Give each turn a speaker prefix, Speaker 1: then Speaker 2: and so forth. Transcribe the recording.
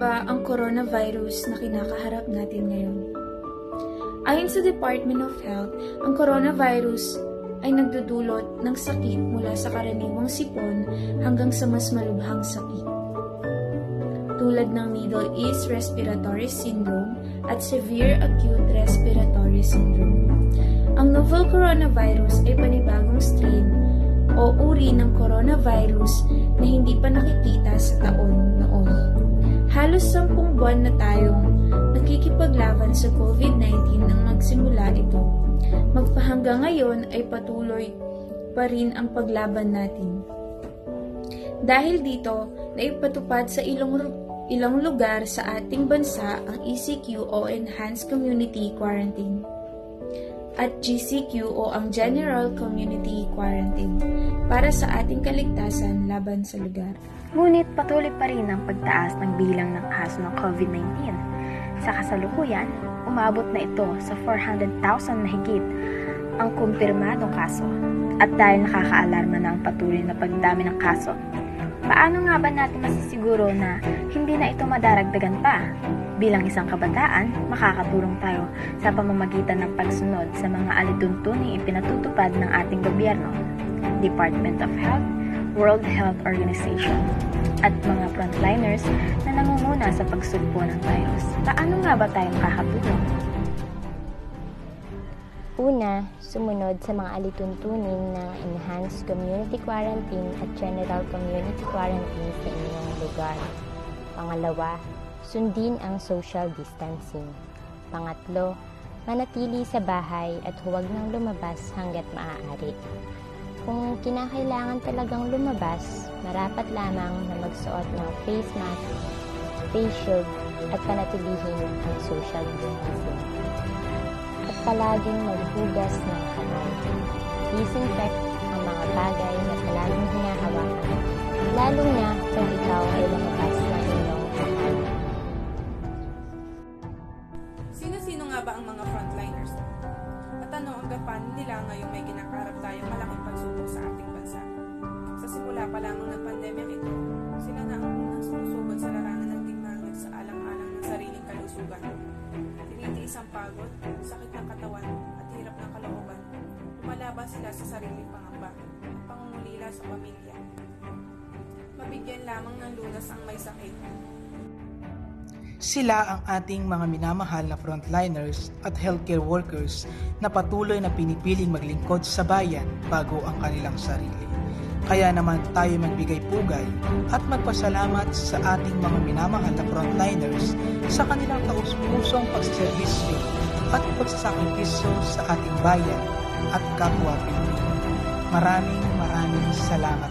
Speaker 1: ba ang coronavirus na kinakaharap natin ngayon? Ayon sa Department of Health, ang coronavirus ay nagdudulot ng sakit mula sa karaniwang sipon hanggang sa mas malubhang sakit, tulad ng Middle East Respiratory Syndrome at Severe Acute Respiratory Syndrome. Ang novel coronavirus ay panibagong strain o uri ng coronavirus na hindi pa nakikita sa taon noon. Halos 10 buwan na tayong nakikipaglaban sa COVID-19 nang magsimula ito. Magpahanggang ngayon ay patuloy pa rin ang paglaban natin. Dahil dito, naipatupad sa ilang lugar sa ating bansa ang ECQ o Enhanced Community Quarantine at GCQ o ang General Community Quarantine para sa ating kaligtasan laban sa lugar.
Speaker 2: Ngunit patuloy pa rin ang pagtaas ng bilang ng kaso ng COVID-19. Sa kasalukuyan, umabot na ito sa 400,000 na higit ang kumpirmadong kaso. At dahil nakakaalarma na ang patuloy na pagdami ng kaso, paano nga ba natin masisiguro na hindi na ito madaragdagan pa? Bilang isang kabataan, makakatulong tayo sa pamamagitan ng pagsunod sa mga alituntuning ipinatutupad ng ating gobyerno, Department of Health, World Health Organization, at mga frontliners na nangunguna sa pagsugpo ng virus. Paano nga ba tayo makakatulong?
Speaker 3: Una, sumunod sa mga alituntunin ng Enhanced Community Quarantine at General Community Quarantine sa inyong lugar. Pangalawa, sundin ang social distancing. Pangatlo, manatili sa bahay at huwag nang lumabas hanggat maaari. Kung kinakailangan talagang lumabas, marapat lamang na magsuot ng face mask, face shield at panatilihin ang social distancing. At palaging maghugas ng kamay. Disinfect ang mga bagay na palaging hinahawakan, lalo na kung ikaw ay lumabas ng inyong tahanan.
Speaker 4: Sino-sino nga ba ang mga frontliners? At ano ang gapan nila ngayong may kinakarap tayong malaking pagsubok sa ating bansa? Sa simula pa lamang ng pandemya ito, sila na ang unang sumusugod sa larangan ng digmaan sa alang-alang ng sariling kalusugan. Tinitiis ang pagod, sakit ng katawan at hirap ng kalooban. Lumalaban sila sa sariling pangamba at pangungulila sa pamilya. Mabigyan lamang ng lunas ang may sakit.
Speaker 5: Sila ang ating mga minamahal na frontliners at healthcare workers na patuloy na pinipiling maglingkod sa bayan bago ang kanilang sarili. Kaya naman tayo magbigay pugay at magpasalamat sa ating mga minamahal na frontliners sa kanilang taus-pusong pagserbisyo at pagsasakripisyo sa ating bayan at kapwa Pilipino. Maraming salamat.